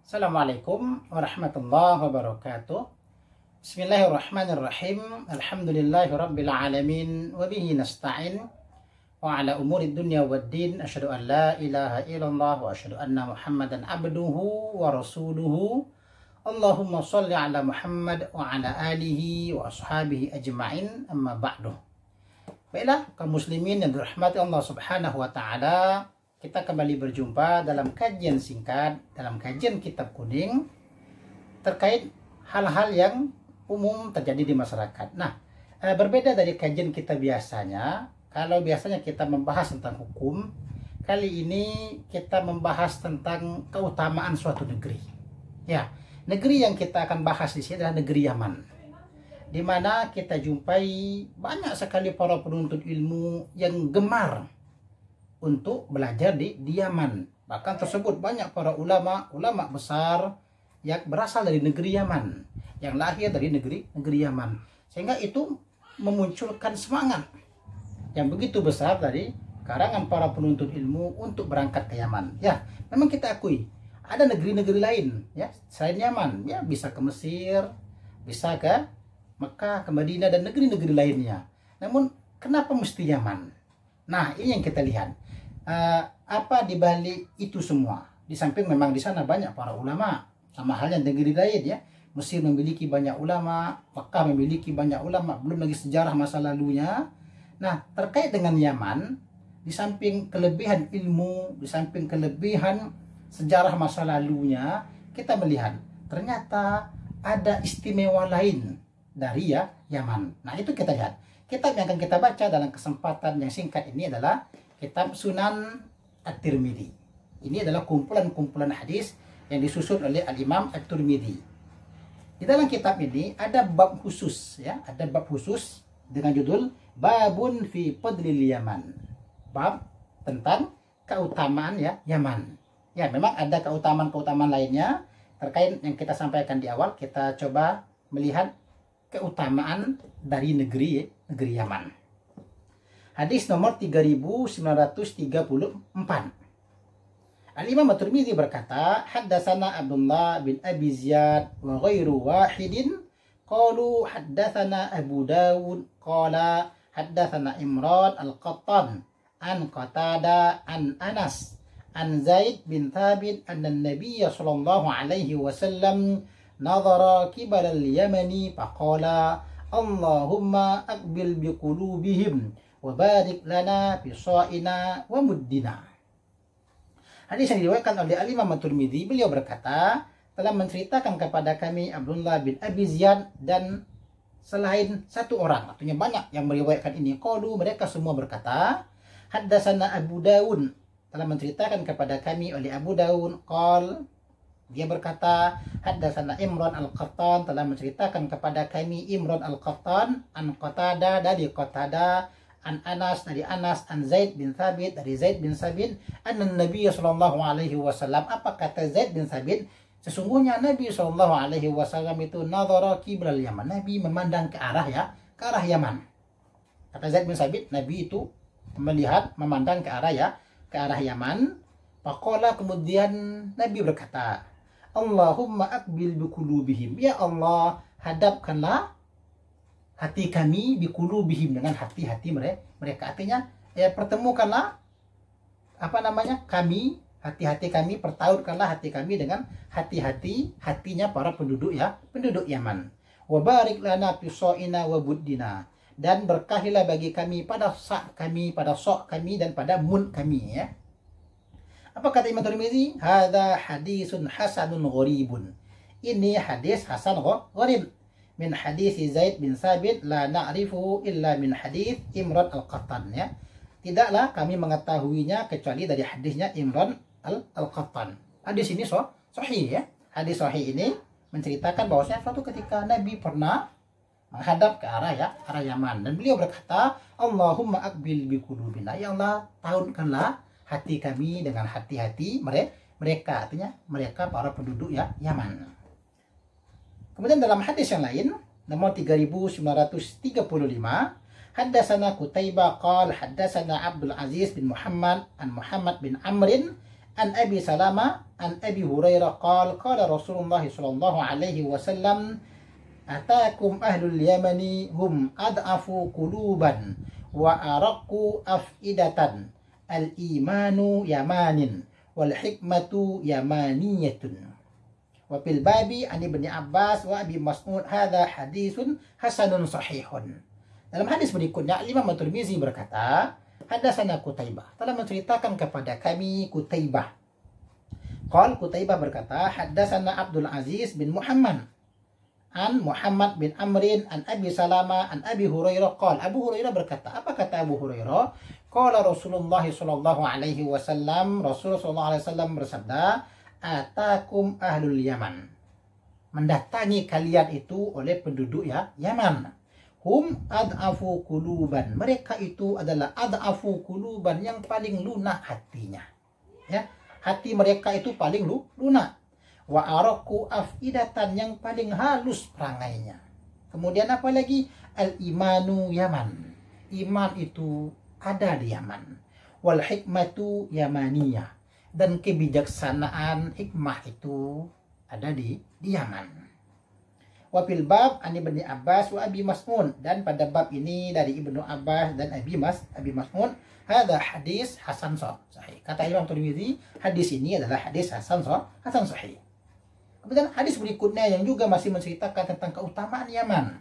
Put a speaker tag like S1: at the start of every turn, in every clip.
S1: Assalamualaikum warahmatullahi wabarakatuh. Bismillahirrahmanirrahim. Alhamdulillahirabbil alamin wa bihi nasta'in wa ala umuri dunya waddin. Asyhadu an la ilaha illallah wa asyhadu anna Muhammadan abduhu wa rasuluhu. Allahumma shalli ala Muhammad wa ala alihi wa ashabihi ajma'in, amma ba'du. Baiklah kaum muslimin yang dirahmati Allah Subhanahu wa taala, kita kembali berjumpa dalam kajian singkat, dalam kajian Kitab Kuning terkait hal-hal yang umum terjadi di masyarakat. Nah, berbeda dari kajian kita biasanya. Kalau biasanya kita membahas tentang hukum, kali ini kita membahas tentang keutamaan suatu negeri. Ya, negeri yang kita akan bahas di sini adalah negeri Yaman, di mana kita jumpai banyak sekali para penuntut ilmu yang gemar untuk belajar di Yaman. Bahkan tersebut banyak para ulama besar yang berasal dari negeri Yaman, yang lahir dari negeri Yaman, sehingga itu memunculkan semangat yang begitu besar dari karangan para penuntut ilmu untuk berangkat ke Yaman. Ya, memang kita akui ada negeri-negeri lain ya selain Yaman, ya bisa ke Mesir, bisa ke Mekah, ke Madinah dan negeri-negeri lainnya. Namun kenapa mesti Yaman? Nah, ini yang kita lihat. Apa dibalik itu semua? Di samping memang di sana banyak para ulama, sama halnya negeri lain ya. Mesir memiliki banyak ulama, Mekah memiliki banyak ulama, belum lagi sejarah masa lalunya. Nah, terkait dengan Yaman, di samping kelebihan ilmu, di samping kelebihan sejarah masa lalunya, kita melihat ternyata ada istimewa lain dari Yaman. Nah, itu kita lihat. Kitab yang akan kita baca dalam kesempatan yang singkat ini adalah Kitab Sunan At-Tirmidzi. Ini adalah kumpulan-kumpulan hadis yang disusun oleh Al-Imam At-Tirmidzi. Di dalam kitab ini ada bab khusus ya, ada bab khusus dengan judul Babun fi Fadlil Yaman. Bab tentang keutamaan Yaman. Ya, memang ada keutamaan-keutamaan lainnya terkait yang kita sampaikan di awal. Kita coba melihat keutamaan dari negeri Yaman. Hadis nomor 3934. Al-Imam At-Tirmidzi berkata, haddatsana Abdullah bin Abi Ziyad wa ghairu wahidin qalu haddatsana Abu Dawud qala haddatsana Imran al-Qattan an Qatada an Anas an Zaid bin Thabit anna an-nabiy sallallahu alaihi wasallam nadhara qibala al-Yamani faqala Allahumma aqbil biqulubihim wa barik lana fi sha'ina wa muddina. Hadis yang diriwayatkan oleh Al-Imam At-Tirmidzi, beliau berkata, telah menceritakan kepada kami Abdullah bin Abi Ziyad dan selain satu orang, artinya banyak yang meriwayatkan ini. Qalu, mereka semua berkata, haddatsana Abu Dawud, telah menceritakan kepada kami oleh Abu Dawud. Qal, dia berkata, haddatsana Imran al-Qattan, telah menceritakan kepada kami Imran al-Qattan an Qatada, dari Qatada, an Anas, dari Anas, an Zaid bin Thabit, dari Zaid bin Thabit, anna Nabi sallallahu alaihi wasallam, apa kata Zaid bin Thabit? Sesungguhnya Nabi sallallahu alaihi wasallam itu nadhara qiblal Yaman, Nabi memandang ke arah ke arah Yaman. Kata Zaid bin Thabit, Nabi itu melihat, memandang ke arah Yaman. Faqala, kemudian Nabi berkata, Allahumma aqbil biqulubihim, ya Allah, hadapkanlah hati kami biqulubihim, dengan hati-hati mereka. Artinya pertemukanlah kami, hati-hati kami, pertautkanlah hati kami dengan hatinya para penduduk Yaman. Wa barik lana fi sha'ina wa buddina, dan berkahilah bagi kami pada sak kami, pada sok kami, dan pada mun kami ya. Apa kata Imam Tirmidzi? Hadza hadisun hasanun gharibun. Ini hadis hasan gharib. Min hadis Zaid bin Thabit la na'rifuhu illa min hadis Imran al-Qattan ya. Tidaklah kami mengetahuinya kecuali dari hadisnya Imran al-Qattan. Hadis ini sahih ya. Hadis sahih ini menceritakan bahwasanya suatu ketika Nabi pernah menghadap ke arah Yaman, dan beliau berkata, Allahumma aqbil biqulubina, ya Allah, tahunkanlah hati kami dengan hati-hati mereka, artinya mereka para penduduk Yaman. Kemudian dalam hadis yang lain, nomor 3935, haddatsana Qutaibah qala haddatsana Abdul Aziz bin Muhammad an Muhammad bin Amrin an Abi Salama an Abi Hurairah qala Rasulullah sallallahu alaihi wasallam atakum ahlul yamani hum ad'afu quluban wa araqqu afidatan al imanu yamanin wal hikmatu yamaniyatun. Wa fil babi an Ibnu Abbas wa Abi Mas'ud hadza hadisun hasanun sahihun. Dalam hadis berikutnya Imam At-Tirmizi berkata, hadatsana Qutaibah, telah menceritakan kepada kami Qutaibah. Qutaibah berkata, hadatsana Abdul Aziz bin Muhammad an Muhammad bin Amrin an Abi Salama an Abi Hurairah Abu Hurairah berkata, apa kata Abu Hurairah? Qala Rasulullah sallallahu alaihi wasallam, Rasulullah sallallahu alaihi wasallam bersabda, atakum ahlul Yaman, mendatangi kalian itu oleh penduduk Yaman. Hum ad'afu quluban, mereka itu adalah ad'afu quluban, yang paling lunak hatinya. Ya, hati mereka itu paling lunak. Wa araku afidatan, yang paling halus perangainya. Kemudian apa lagi? Al imanu Yaman, iman itu ada di Yaman. Wal hikmatu yamaniyah, dan kebijaksanaan hikmah itu ada di Yaman. Wa fil bab an Ibnu Abbas wa Abi Mas'ud, dan pada bab ini dari Ibnu Abbas dan Abi Mas'ud, hadza hadis hasan sahih. Kata Imam Tirmizi, hadis ini adalah hadis hasan sahih. Kemudian hadis berikutnya yang juga masih menceritakan tentang keutamaan Yaman.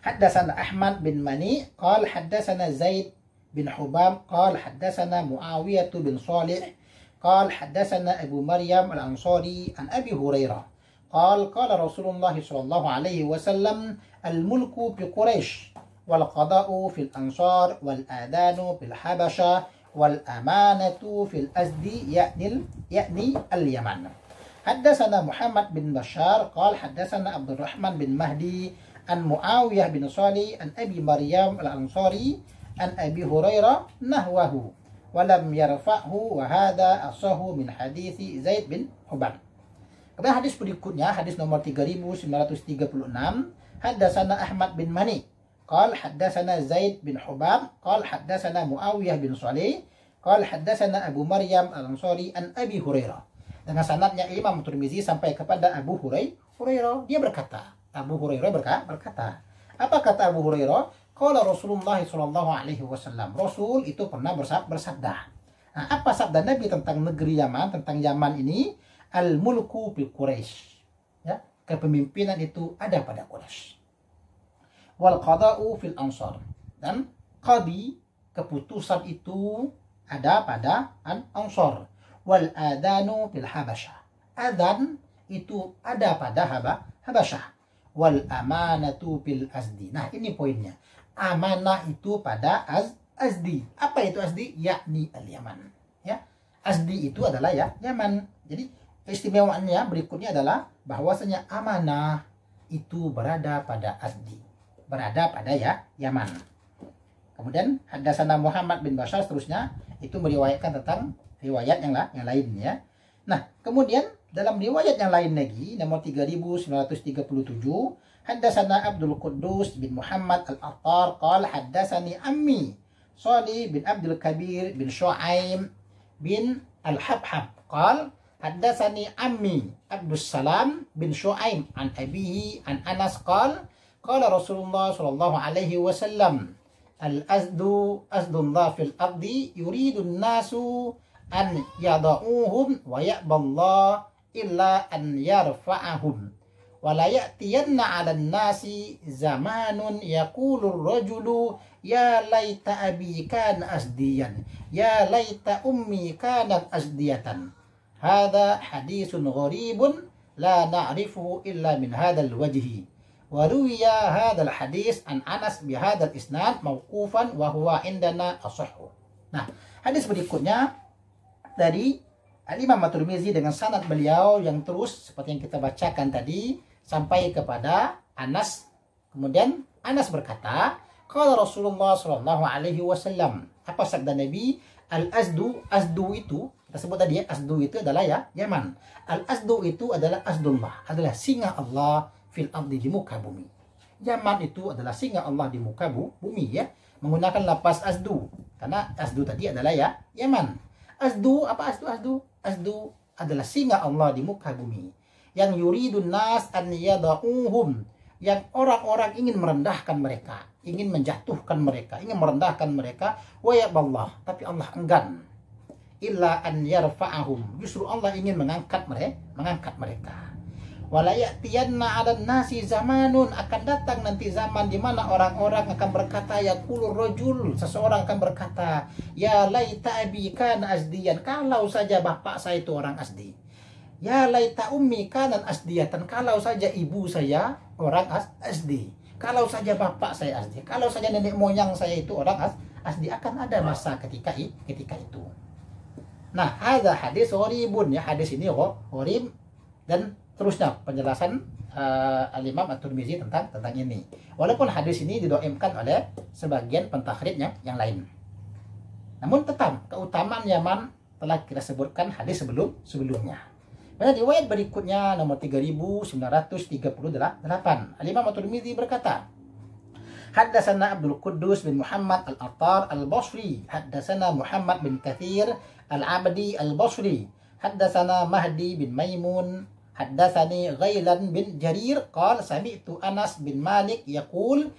S1: Haddatsana Ahmad bin Mani qala haddatsana Zaid bin Hubab qala haddatsana Muawiyah bin Shalih qala haddatsana Abu Maryam al-Ansari an Abi Hurairah قال رسول الله صلى الله عليه وسلم الملك في قريش والقضاء في الأنصار والآذان في الحبشة والأمانة في الأزد يعني اليمن. حدثنا محمد بن بشار قال حدثنا عبد الرحمن بن مهدي عن معاوية بن صالح عن أبي مريم الأنصاري عن أبي هريرة نحوه ولم يرفعه وهذا أصح من حديث زيد بن حباب. Kemudian hadis berikutnya, hadis nomor 3936, haddatsana Ahmad bin Mani qala haddatsana Zaid bin Hubab qala haddatsana Muawiyah bin Shalih qala haddatsana Abu Maryam al-Ansari an Abi Hurairah. Dengan sanadnya Imam Tirmizi sampai kepada Abu Hurairah, dia berkata, Abu Hurairah berkata, apa kata Abu Hurairah? Qala Rasulullah sallallahu alaihi wasallam, Rasul itu pernah bersabda. Nah, apa sabda Nabi tentang negeri Yaman, tentang Yaman ini? Al-mulku fil Quraisy, ya, kepemimpinan itu ada pada Quraisy. Wal qada'u fil Ansar, dan qadi, keputusan itu ada pada Ansar. Wal adanu fil Habasyah, adzan itu ada pada Habasyah. Wal amanatu fil Azdi. Nah, ini poinnya. Amanah itu pada Azdi. Apa itu Azdi? Yakni al-Yaman. Ya, Azdi itu adalah Yaman. Jadi keistimewaannya berikutnya adalah bahwasanya amanah itu berada pada Azdi, berada pada Yaman. Kemudian haddatsana Muhammad bin Bashar seterusnya itu meriwayatkan tentang riwayat yang lainnya. Nah, kemudian dalam riwayat yang lain lagi nomor 3937, haddatsana Abdul Quddus bin Muhammad al-Attar qala haddatsani ammi Shalih bin Abdul Kabir bin Shu'aim bin al-Habhab qala haddatsani ammi Abdus Salam bin Shu'aim an abihi an Anas qala Rasulullah sallallahu alaihi wasallam al-azdu azdullah fil ardi yuridun nasu an yada'uhum wa ya'ballah illa an yarfa'ahum wa la ya'tiyanna 'alan nasi zamanun yaqulu ar-rajulu ya laita abi kana asdiyan ya laita ummi kanat asdiyatan. Hadza hadisun gharibun la na'rifuhu illa min hadzal wajhi. Wa ruwiya hadzal hadis an Anas bi hadzal isnad mauqufan wa huwa indana ashahhu. Nah, hadis berikutnya dari Al-Imam At-Tirmizi dengan sanad beliau yang terus seperti yang kita bacakan tadi sampai kepada Anas. Kemudian Anas berkata, qala Rasulullah sallallahu alaihi wasallam. Apa sabda Nabi? Al-azdu, azdu itu kita sebut tadi azdu itu adalah Yaman. Al-azdu itu adalah azdullah, adalah singa Allah fil ardi, di muka bumi. Yaman itu adalah singa Allah di muka bumi, ya. Menggunakan lafaz azdu karena azdu tadi adalah Yaman. Asdu, apa asdu? Asdu adalah singa Allah di muka bumi. Yang yuridun nas an yada'uhum, yang orang-orang ingin merendahkan mereka, ingin menjatuhkan mereka, ingin merendahkan mereka. Wa yaballah, tapi Allah enggan. Illa an yarfa'ahum, justru Allah ingin mengangkat mereka. Wala ya'tiyanna 'alan nasi zamanun, akan datang nanti zaman di mana orang-orang akan berkata, yaqulur rajul, seseorang akan berkata, ya laita abi kana asdiyan, kalau saja bapak saya itu orang Asdi. Ya laita ummi kana asdiyatan, kalau saja ibu saya orang Asdi. Kalau saja bapak saya Asdi, kalau saja nenek moyang saya itu orang Asdi. Akan ada masa ketika itu. Nah, ada hadis gharibun, ya, hadis ini gharib. Dan terusnya penjelasan Al-Imam At-Tirmizi tentang ini. Walaupun hadis ini didoimkan oleh sebagian pentakhrij yang lain. Namun tetap keutamaan Yaman telah kita sebutkan hadis sebelumnya. Pada riwayat berikutnya nomor 3938, Al-Imam At-Tirmizi berkata, Haddatsana Abdul Quddus bin Muhammad Al-Attar Al-Basri, haddatsana Muhammad bin Katsir Al-Abdi Al-Basri, haddatsana Mahdi bin Maimun, haddatsani Ghailan bin Jarir qala sami'tu Anas bin Malik yaqul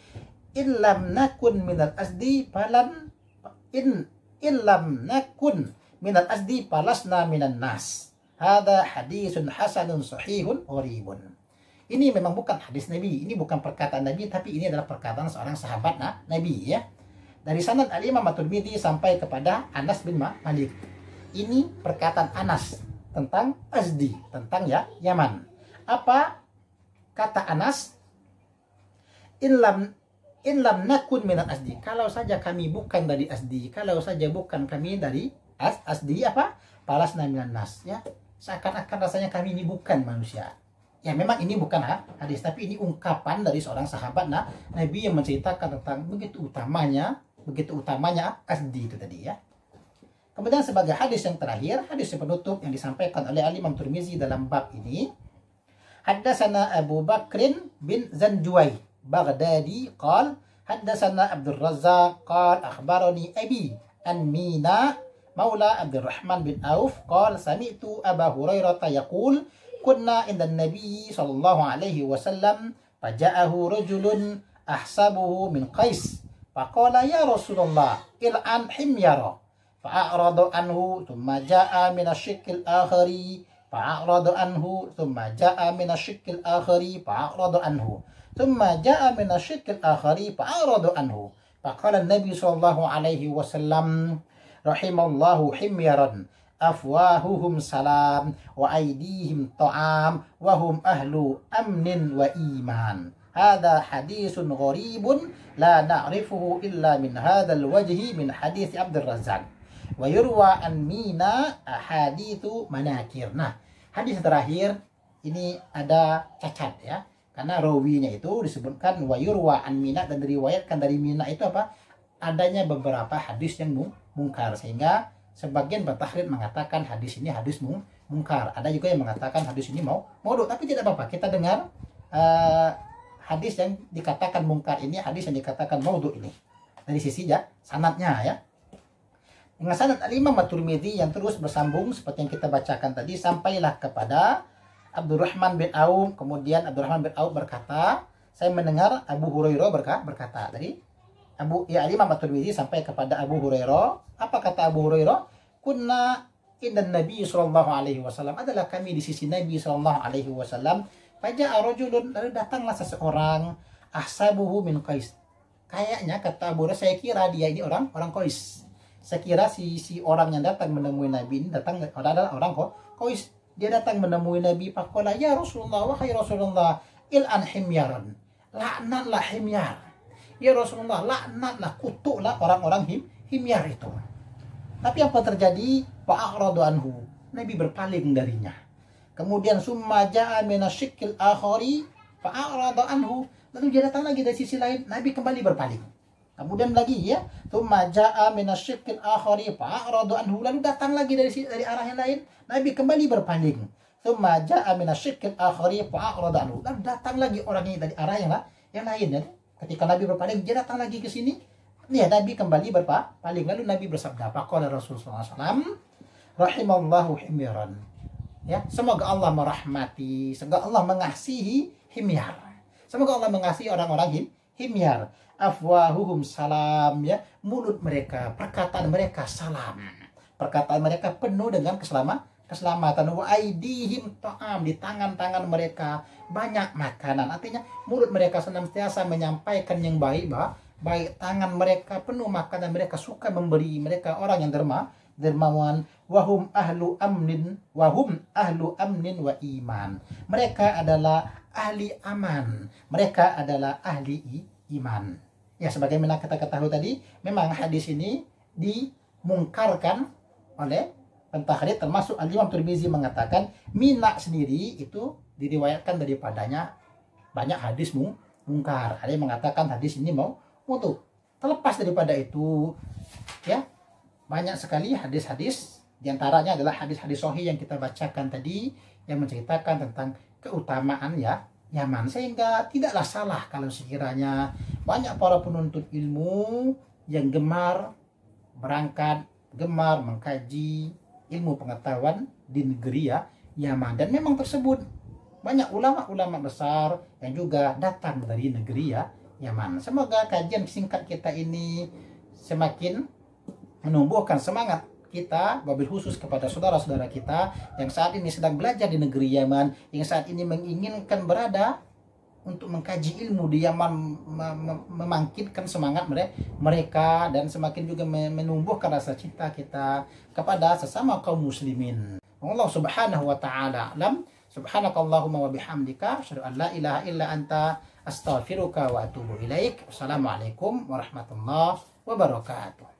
S1: in lam nakun minal asdi falan in lam nakun minal asdi palasna minan nas. Hadza hadisun hasanun sahihun gharibun. Ini memang bukan hadis Nabi, ini bukan perkataan Nabi, tapi ini adalah perkataan seorang sahabat Nabi, ya. Dari sanad Al-Imam At-Tirmizi sampai kepada Anas bin Malik. Ini perkataan Anas tentang Asdi, tentang Yaman. Apa kata Anas? In lam nakun minal Asdi. Kalau saja kami bukan dari Asdi, kalau saja bukan kami dari Asdi, apa? Palasna minan nas, ya. Seakan-akan rasanya kami ini bukan manusia. Ya, memang ini bukan hadis, tapi ini ungkapan dari seorang sahabat Nabi yang menceritakan tentang begitu utamanya Asdi itu tadi, ya. Kemudian sebagai hadis yang terakhir, hadis yang penutup yang disampaikan oleh Al-Imam Tirmizi dalam bab ini, haddatsana Abu Bakrin bin Zanjuwai Baghdadi qala haddatsana Abdul Razzaq qala akhbarani abi an Mina maula Abdurrahman bin Auf qala sami'tu Aba Hurairah yaqul kunna inda Nabi sallallahu alaihi wasallam faja'ahu rajulun ahsabuhu min Qais faqala ya Rasulullah il'an himyara fa'aradu anhu thumma ja'a min asy-syiqqil akhari fa'aradu anhu thumma ja'a min asy-syiqqil akhari fa'aradu anhu thumma ja'a min asy-syiqqil akhari fa'aradu anhu faqala an-nabi sallallahu alaihi wasallam rahimallahu himyaran afwahuhum salam wa aydihim ta'am wa hum ahlu amnin wa iman. Hadza hadisun gharibun la na'rifuhu illa min hadzal wajhi min hadits Abdul Razzaq. Wa yurwa an Mina ahaditsu manakir. Nah, hadis terakhir ini ada cacat, ya. Karena rawinya itu disebutkan wa yurwa an Mina, dan diriwayatkan dari Mina itu apa? Adanya beberapa hadis yang mungkar, sehingga sebagian pentahrid mengatakan hadis ini hadis mungkar. Ada juga yang mengatakan hadis ini maudhu, tapi tidak apa-apa. Kita dengar hadis yang dikatakan mungkar ini, hadis yang dikatakan maudhu ini dari sisi sanadnya, ya. Dengan sanad Al-Imam At-Tirmizi yang terus bersambung seperti yang kita bacakan tadi, sampailah kepada Abdurrahman bin Auf. Kemudian Abdurrahman bin Auf berkata, saya mendengar Abu Hurairah berkata. Tadi Al-Imam At-Tirmizi sampai kepada Abu Hurairah. Apa kata Abu Hurairah? Kunna indan Nabi sallallahu alaihi wasallam, adalah kami di sisi Nabi sallallahu alaihi wasallam. Faja'a rajulun, lalu datanglah seseorang, ahsabuhu min Qais. Kayaknya kata Abu Hurairah, saya kira dia ini orang Qais. Saya kira si orang yang datang menemui Nabi ini adalah orang Qais. Dia datang menemui Nabi, faqala ya Rasulullah, wahai Rasulullah, il'an himyaran, laknatlah himyar. Ya Rasulullah, laknatlah, kutuklah orang-orang himyar itu. Tapi apa terjadi? Fa'aradu anhu, Nabi berpaling darinya. Kemudian summa ja'a minasyikkil akhari fa'aradu anhu, lalu dia datang lagi dari sisi lain, Nabi kembali berpaling. Kemudian lagi, ya, summa ja'a minasyikkil akhari fa'aradu anhu, lalu datang lagi dari arah yang lain, Nabi kembali berpaling. Summa ja'a minasyikkil akhari fa'aradu anhu, lalu datang lagi orang ini dari arah yang lain, ya. Ketika Nabi berpaling, dia datang lagi ke sini, Ya, Nabi kembali berpaling. Lalu Nabi bersabda, faqala Rasulullah SAW, rahimallahu himyaran. Ya, semoga Allah merahmati, semoga Allah mengasihi himyar. Semoga Allah mengasihi orang-orang himyar. Afwahuhum salam, ya, mulut mereka, perkataan mereka salam. Perkataan mereka penuh dengan keselamatan. Wa aidihim ta'am, di tangan-tangan mereka banyak makanan. Artinya mulut mereka senantiasa menyampaikan yang baik, baik tangan mereka penuh makanan, mereka suka memberi, mereka orang yang dermawan. Wahum ahlu amnin wa iman, mereka adalah ahli aman, mereka adalah ahli iman. Ya, sebagaimana kita ketahui tadi, memang hadis ini dimungkarkan oleh pentahrid, termasuk Al-Imam Tirmizi mengatakan Mina sendiri itu diriwayatkan daripadanya banyak hadis mungkar. Ada yang mengatakan hadis ini untuk terlepas daripada itu, ya, banyak sekali hadis-hadis, diantaranya adalah hadis-hadis sahih yang kita bacakan tadi yang menceritakan tentang keutamaan, ya, Yaman. Sehingga tidaklah salah kalau sekiranya banyak para penuntut ilmu yang gemar berangkat, gemar mengkaji ilmu pengetahuan di negeri, ya, Yaman. Dan memang tersebut banyak ulama-ulama besar yang juga datang dari negeri, ya, Yaman. Semoga kajian singkat kita ini semakin menumbuhkan semangat kita, wabil khusus kepada saudara-saudara kita yang saat ini sedang belajar di negeri Yaman, yang saat ini menginginkan berada untuk mengkaji ilmu di Yaman, membangkitkan semangat mereka, dan semakin juga menumbuhkan rasa cinta kita kepada sesama kaum muslimin. Allah Subhanahu wa taala alam. Subhanakallahumma wa bihamdika asyhadu an la ilaha illa anta astaghfiruka wa atubu ilaik. Wassalamualaikum warahmatullahi wabarakatuh.